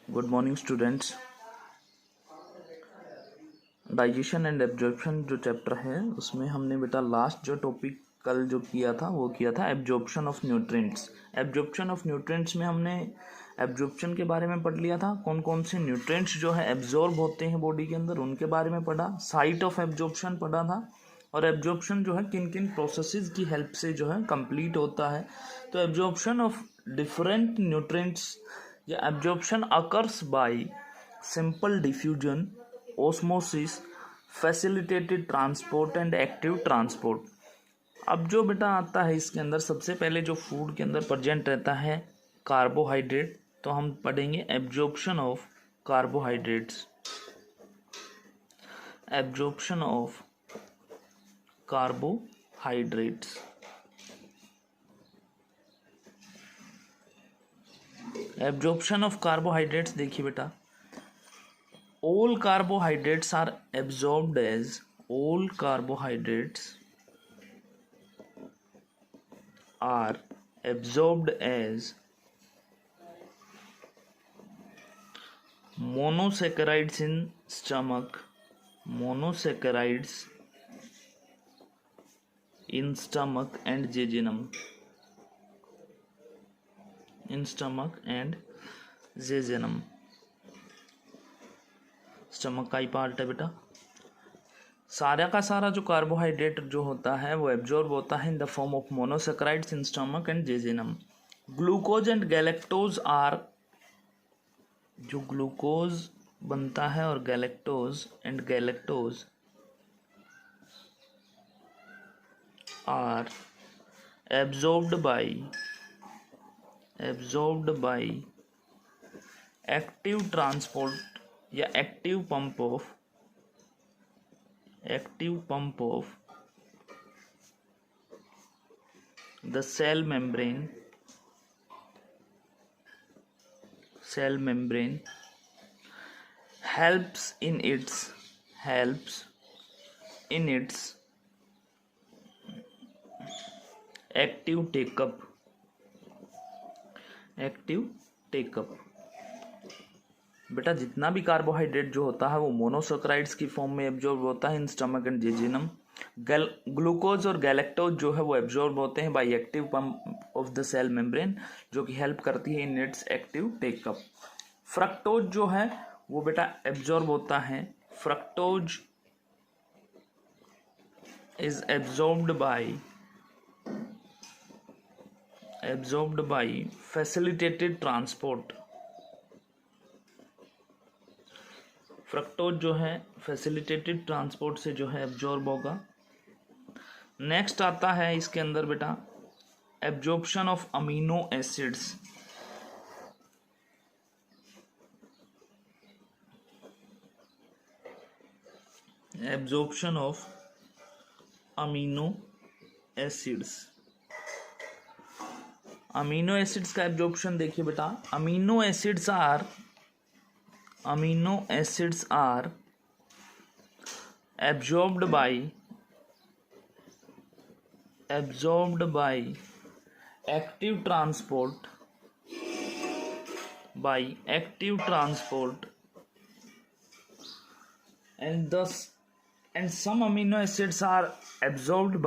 Good morning students. Digestion and absorption जो chapter है उसमें हमने बेटा लास्ट जो टॉपिक कल जो किया था वो किया था absorption of nutrients. Absorption of nutrients में हमने एब्जॉर्प्शन के बारे में पढ़ लिया था, कौन कौन से न्यूट्रिएंट्स जो है एब्जॉर्ब होते हैं बॉडी के अंदर उनके बारे में पढ़ा, साइट ऑफ एब्जॉर्प्शन पढ़ा था और एब्जॉर्प्शन जो है किन किन प्रोसेसेस की हेल्प से जो है कंप्लीट होता है। तो एब्जॉर्प्शन ऑफ डिफरेंट न्यूट्रिएंट्स या absorption occurs by simple diffusion, osmosis, facilitated transport and active transport. अब जो बेटा आता है इसके अंदर सबसे पहले जो फूड के अंदर प्रेजेंट रहता है कार्बोहाइड्रेट, तो हम पढ़ेंगे absorption of carbohydrates. Absorption of carbohydrates. Absorption of carbohydrates देखिए बेटा, all carbohydrates are absorbed as all carbohydrates are absorbed as monosaccharides in stomach, monosaccharides in stomach and jejunum, in stomach and jejunum। Stomach का ही part है बेटा। सारा का सारा जो carbohydrate जो होता है वो एब्जॉर्ब होता है in the form of monosaccharides in stomach and jejunum. Glucose and galactose are, जो ग्लूकोज बनता है और galactose are absorbed by active transport या active pump of the cell membrane helps in its active take-up। बेटा जितना भी carbohydrate जो होता है वो मोनोसेक्राइड्स की फॉर्म में एब्जॉर्ब होता है in stomach and jejunum. Glucose और गैलेक्टोज जो है वो एब्जॉर्ब होते हैं by active pump of the cell membrane, जो कि हेल्प करती है in its active take up. Fructose जो है वो बेटा एब्जॉर्ब होता है, fructose is absorbed by facilitated transport. Fructose जो है फैसिलिटेटेड ट्रांसपोर्ट से जो है एब्जॉर्ब होगा। नेक्स्ट आता है इसके अंदर बेटा absorption of amino acids. Absorption of amino acids. Amino acids का एब्जॉर्प्शन देखिए बेटा, amino acids are absorbed by active transport and some amino acids are absorbed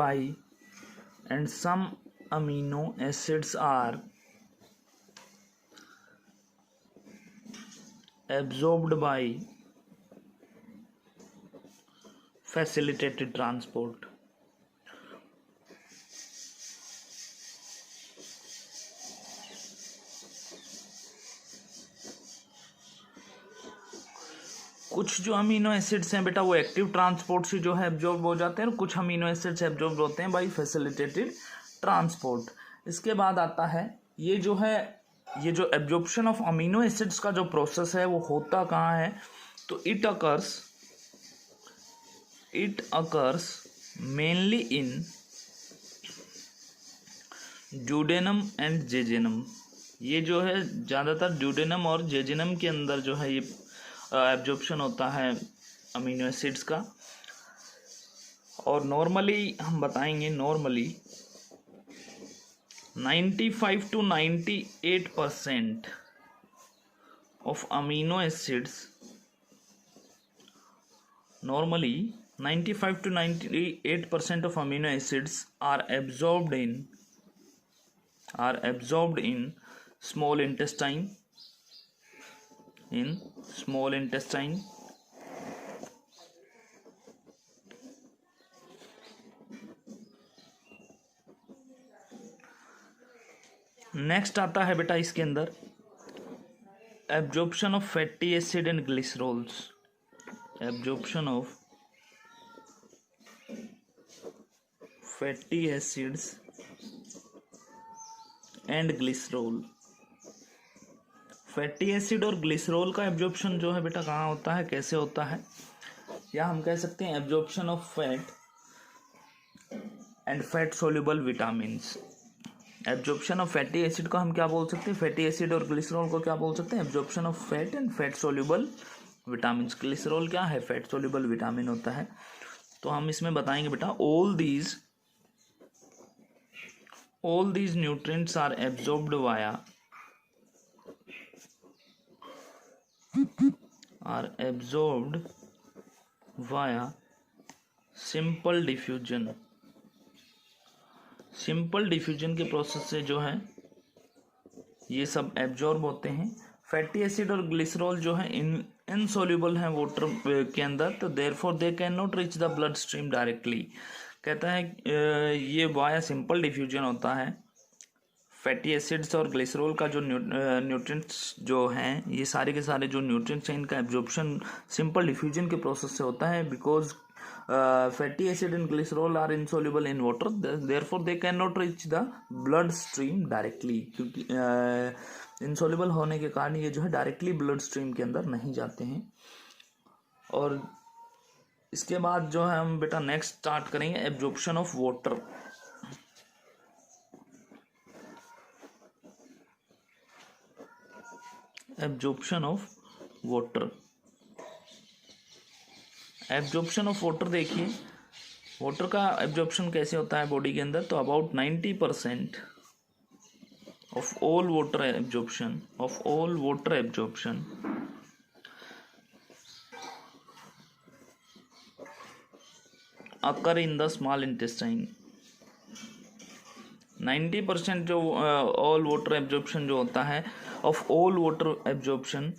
by facilitated transport। कुछ जो अमीनो एसिड्स हैं बेटा वो एक्टिव ट्रांसपोर्ट से जो है एब्जॉर्ब हो जाते हैं और कुछ अमीनो एसिड्स एब्जॉर्ब होते हैं बाय फैसिलिटेटेड ट्रांसपोर्ट। इसके बाद आता है ये जो एब्जॉर्प्शन ऑफ अमीनो एसिड्स का जो प्रोसेस है वो होता कहाँ है, तो it occurs mainly in duodenum and jejunum. ये जो है ज़्यादातर ड्यूडेनम और जेजेनम के अंदर जो है ये एब्जॉर्प्शन होता है अमीनो एसिड्स का। और नॉर्मली हम बताएंगे, normally 95 to 98% of amino acids, normally 95 to 98% of amino acids are absorbed in small intestine. Next आता है बेटा इसके अंदर absorption of fatty acid and glycerols. Absorption of fatty acids and glycerol. Fatty acid और glycerol का absorption जो है बेटा कहाँ होता है, कैसे होता है, या हम कह सकते हैं absorption of fat and fat soluble vitamins. Absorption of fatty acid को हम क्या बोल सकते हैं, फैटी एसिड और ग्लिसरॉल को क्या बोल सकते हैं, absorption of fat and fat soluble vitamins. Glycerol क्या है, फैट सोल्यूबल विटामिन होता है. तो हम इसमें बताएंगे बेटा all these nutrients are absorbed via simple diffusion. Simple diffusion के प्रोसेस से जो है ये सब एब्जॉर्ब होते हैं. फैटी एसिड और ग्लिसरॉल जो है इनसोल्यूबल हैं वाटर के अंदर, तो therefore they can not reach the blood stream directly. कहता है ये वाया सिंपल डिफ्यूजन होता है. फैटी एसिड्स और ग्लिसरॉल का जो न्यूट्रिएंट्स जो हैं, ये सारे के सारे जो न्यूट्रिएंट्स हैं, इनका एब्जॉर्प्शन सिंपल डिफ्यूजन के प्रोसेस से होता है. Because fatty acid and glycerol are insoluble in water, therefore they cannot reach the blood stream directly. क्योंकि insoluble होने के कारण ये जो है डायरेक्टली ब्लड स्ट्रीम के अंदर नहीं जाते हैं. और इसके बाद जो है हम बेटा नेक्स्ट स्टार्ट करेंगे absorption of water. Absorption of water. Absorption of water देखिए, वाटर का एब्जॉर्प्शन कैसे होता है बॉडी के अंदर, तो about 90% of all water absorption occur in the small intestine. 90% जो ऑल वाटर एब्जॉर्प्शन जो होता है of all water absorption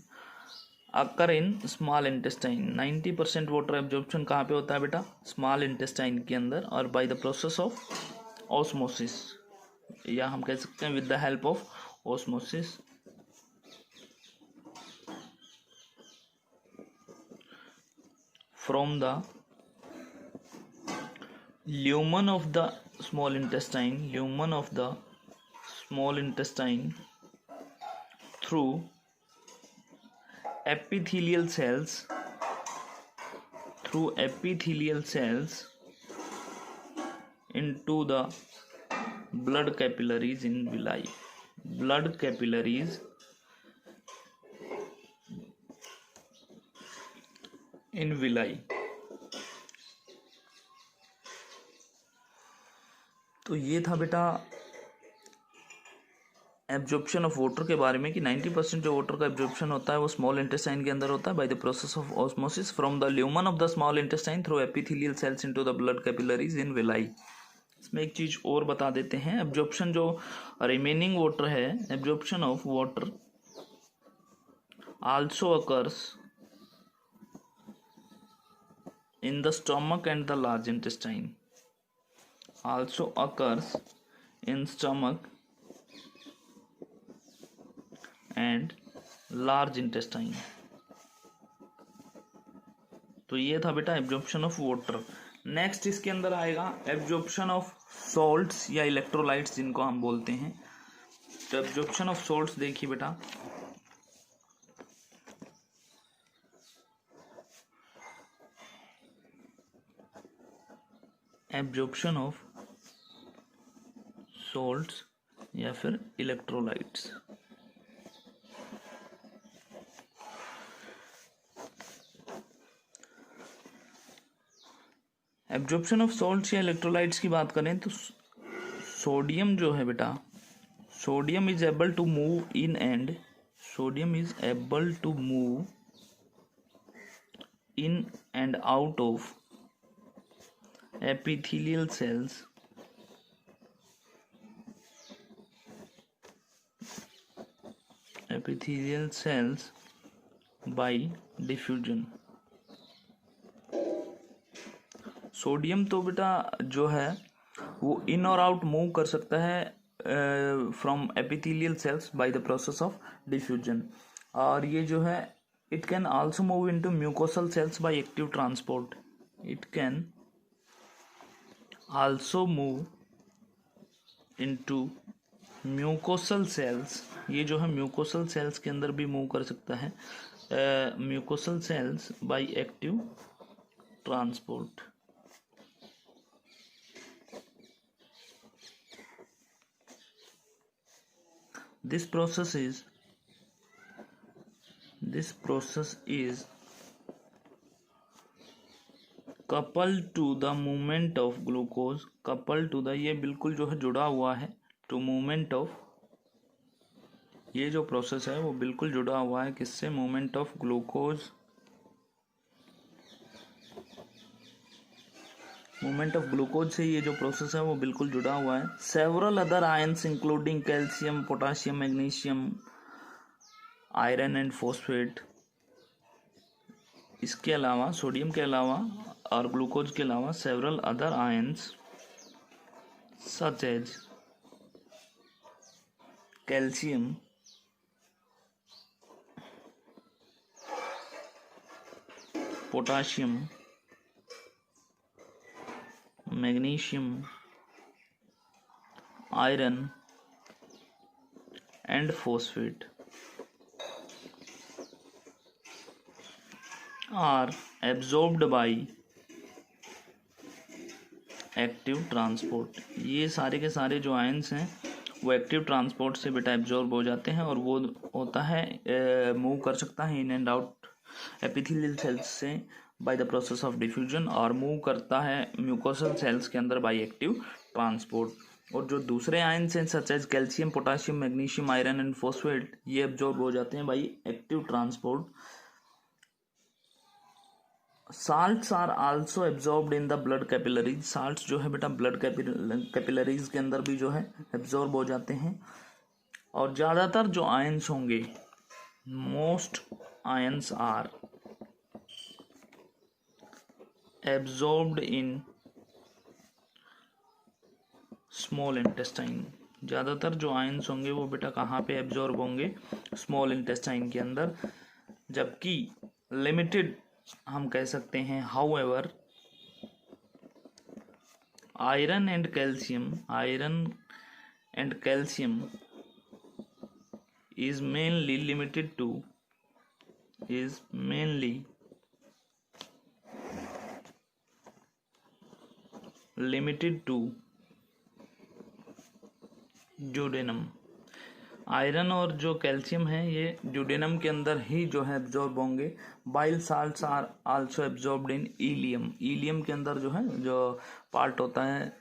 occur in small intestine. 90% water absorption कहाँ पे होता है बेटा, स्मॉल इंटेस्टाइन के अंदर, और bye the process of osmosis, या हम कह सकते हैं with the help of osmosis. From the lumen of the small intestine through epithelial cells into the blood capillaries in villi. Blood capillaries in villi. तो ये था बेटा एब्जॉर्प्शन ऑफ वाटर के बारे में कि 90% जो वाटर का एब्जॉर्प्शन होता है वो स्मॉल इंटेस्टाइन के अंदर होता है bye the process of osmosis from the lumen of the small intestine through epithelial cells into the blood capillaries in villi. इसमें एक चीज और बता देते हैं, एब्जॉर्प्शन जो रिमेनिंग वाटर है, absorption of water also occurs in the stomach and the large intestine. Also occurs in stomach and large intestine. तो ये था बेटा एब्जॉर्प्शन ऑफ वाटर. नेक्स्ट इसके अंदर आएगा एब्जॉर्प्शन ऑफ सॉल्ट्स या इलेक्ट्रोलाइट्स जिनको हम बोलते हैं. तो एब्जॉर्प्शन ऑफ सॉल्ट्स देखिए बेटा, एब्जॉर्प्शन ऑफ सॉल्ट्स या फिर इलेक्ट्रोलाइट्स. एब्जॉर्प्शन ऑफ सॉल्ट्स या इलेक्ट्रोलाइट्स की बात करें तो सोडियम जो है बेटा, sodium is able to move in and sodium is able to move in and out of epithelial cells by diffusion. Sodium तो बेटा जो है वो इन और आउट मूव कर सकता है from epithelial cells by the process of diffusion, और ये जो है it can also move into mucosal cells by active transport. It can also move into mucosal cells. ये जो है म्यूकोसल सेल्स के अंदर भी मूव कर सकता है, mucosal cells by active transport. This process is coupled to the movement of glucose. coupled to the ये बिल्कुल जो है जुड़ा हुआ है to movement of, ये जो प्रोसेस है वो बिल्कुल जुड़ा हुआ है किससे? Movement of glucose. Movement of glucose से ये जो प्रोसेस है वो बिल्कुल जुड़ा हुआ है. Several other ions including calcium, potassium, magnesium, iron and phosphate. इसके अलावा सोडियम के अलावा और ग्लूकोज के अलावा several other ions such as calcium, potassium, magnesium, iron and phosphate are absorbed by active transport. ये सारे के सारे जो आयंस हैं वो एक्टिव ट्रांसपोर्ट से बेटा एब्जॉर्ब हो जाते हैं और वो होता है मूव कर सकता है in and out epithelial cells से by the process of diffusion, और मूव करता है म्यूकोसल सेल्स के अंदर बाय एक्टिव ट्रांसपोर्ट. और जो दूसरे आयंस हैं such as calcium, potassium, magnesium, iron and phosphate, ये एब्जॉर्ब हो जाते हैं by active transport. Salts are also absorbed in the blood capillaries. Salts जो है बेटा ब्लड कैपिलरीज के अंदर भी जो है एब्जॉर्ब हो जाते हैं. और ज़्यादातर जो आयंस होंगे, most ions are absorbed in small intestine. ज़्यादातर जो आयंस होंगे वो बेटा कहाँ पे एब्जॉर्ब होंगे? स्मॉल इंटेस्टाइन के अंदर. जबकि लिमिटेड हम कह सकते हैं however iron and calcium is mainly limited to duodenum. Iron और जो कैल्शियम है ये ड्यूडेनम के अंदर ही जो है एब्जॉर्ब होंगे. Bile salts are also absorbed in ileum. Ileum के अंदर जो है जो पार्ट होता है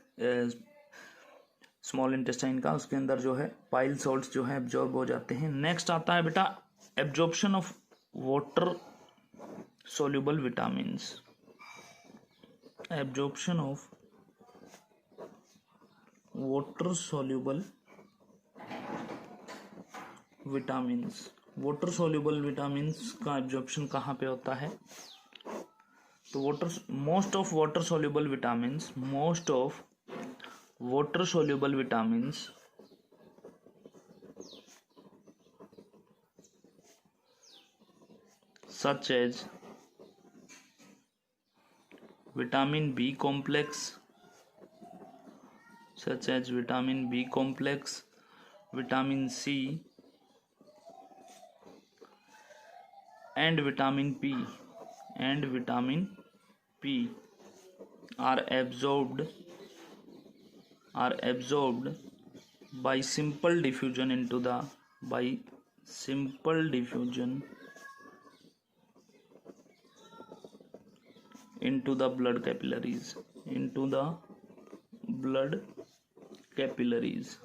स्मॉल इंटेस्टाइन का, उसके अंदर जो है बाइल सॉल्ट्स जो है एब्जॉर्ब हो जाते हैं. नेक्स्ट आता है बेटा absorption of water soluble vitamins. Absorption of water soluble vitamins. Water soluble vitamins का एब्जॉर्प्शन कहाँ पे होता है? तो most of water soluble vitamins such as vitamin B complex, vitamin C and vitamin P are absorbed by simple diffusion into the blood capillaries.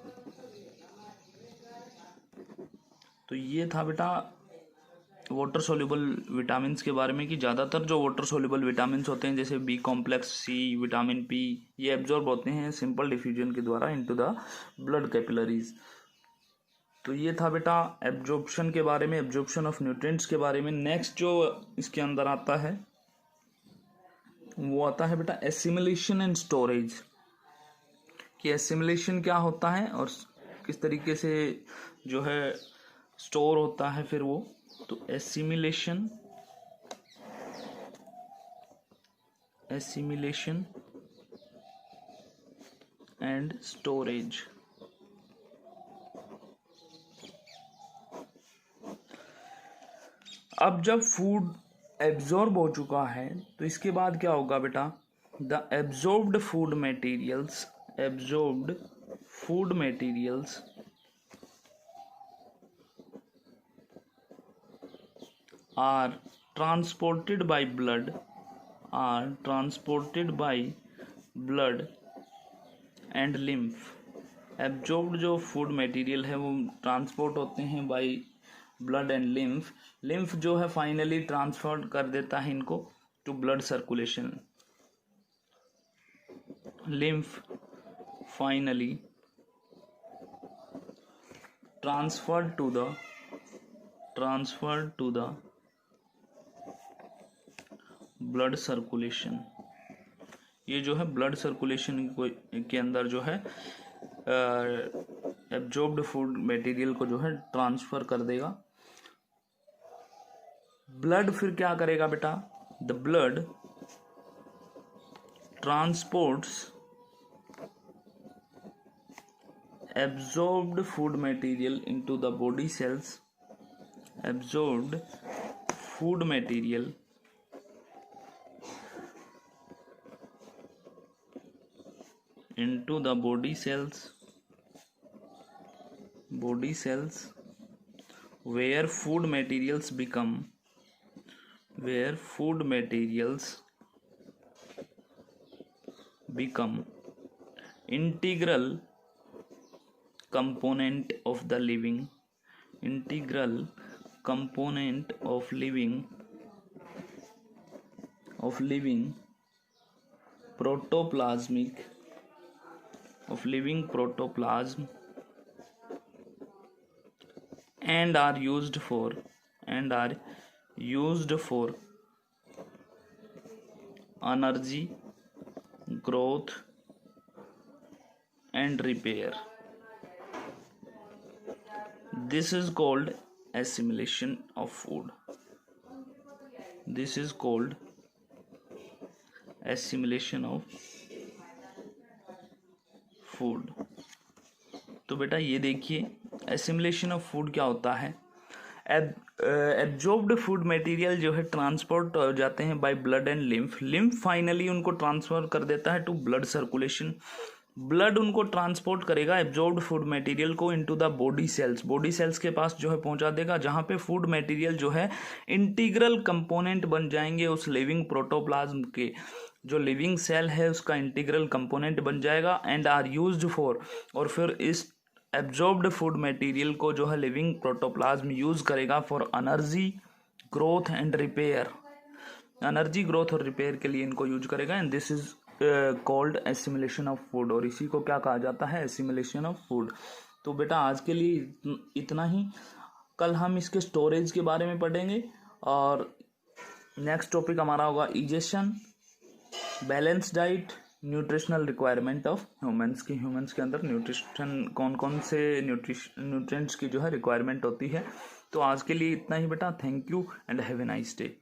तो ये था बेटा वाटर सोल्यूबल विटामिन्स के बारे में कि ज़्यादातर जो वाटर सोल्यूबल विटामिन्स होते हैं जैसे बी कॉम्प्लेक्स, सी, विटामिन पी, ये एब्जॉर्ब होते हैं सिंपल डिफ्यूजन के द्वारा इनटू द ब्लड कैपिलरीज। तो ये था बेटा एब्जॉर्प्शन के बारे में, एब्जॉर्प्शन ऑफ न्यूट्रिएंट्स के बारे में। नेक्स्ट जो इसके अंदर आता है वो आता है बेटा एसिमिलेशन एंड स्टोरेज, कि एसिमिलेशन क्या होता है और किस तरीके से जो है स्टोर होता है फिर वो। तो एसिमिलेशन एंड स्टोरेज। अब जब फूड एब्जॉर्ब हो चुका है तो इसके बाद क्या होगा बेटा, the absorbed food materials are transported by blood and lymph। Absorbed जो फूड मटेरियल है वो ट्रांसपोर्ट होते हैं बाय ब्लड एंड लिम्फ जो है फाइनली ट्रांसफर कर देता है इनको to blood circulation. Lymph finally transferred to the blood circulation. ये जो है ब्लड सर्कुलेशन के अंदर जो है एब्जॉर्ब्ड फूड मटेरियल को जो है ट्रांसफर कर देगा। ब्लड फिर क्या करेगा बेटा, the blood transports absorbed food material into the body cells, absorbed food material into the body cells where food materials become integral component of the living protoplasm and are used for energy, growth and repair. This is called assimilation of food. तो बेटा ये देखिए assimilation of food क्या होता है। Absorbed food material जो है transport हो जाते हैं by blood and lymph finally उनको ट्रांसफर कर देता है टू ब्लड सर्कुलेशन। ब्लड उनको ट्रांसपोर्ट करेगा एब्जॉर्ब्ड फूड मटेरियल को इनटू द बॉडी सेल्स के पास जो है पहुंचा देगा, जहां पे फूड मटेरियल जो है इंटीग्रल कंपोनेंट बन जाएंगे उस लिविंग प्रोटोप्लाज्म के। जो लिविंग सेल है उसका इंटीग्रल कंपोनेंट बन जाएगा एंड आर यूज्ड फॉर, और फिर इस एब्जॉर्ब्ड फूड मटेरियल को जो है लिविंग प्रोटोप्लाज्म यूज करेगा for energy, growth and repair. Energy, growth और रिपेयर के लिए इनको यूज करेगा and this is called assimilation of food. और इसी को क्या कहा जाता है, एसिमिलेशन ऑफ फूड। तो बेटा आज के लिए इतना ही। कल हम इसके स्टोरेज के बारे में पढ़ेंगे और नेक्स्ट टॉपिक हमारा होगा egestion, balance diet, nutritional requirement of humans की। ह्यूमंस के अंदर न्यूट्रिशन कौन कौन से न्यूट्रिएंट्स की जो है रिक्वायरमेंट होती है। तो आज के लिए इतना ही बेटा। Thank you and have a nice day.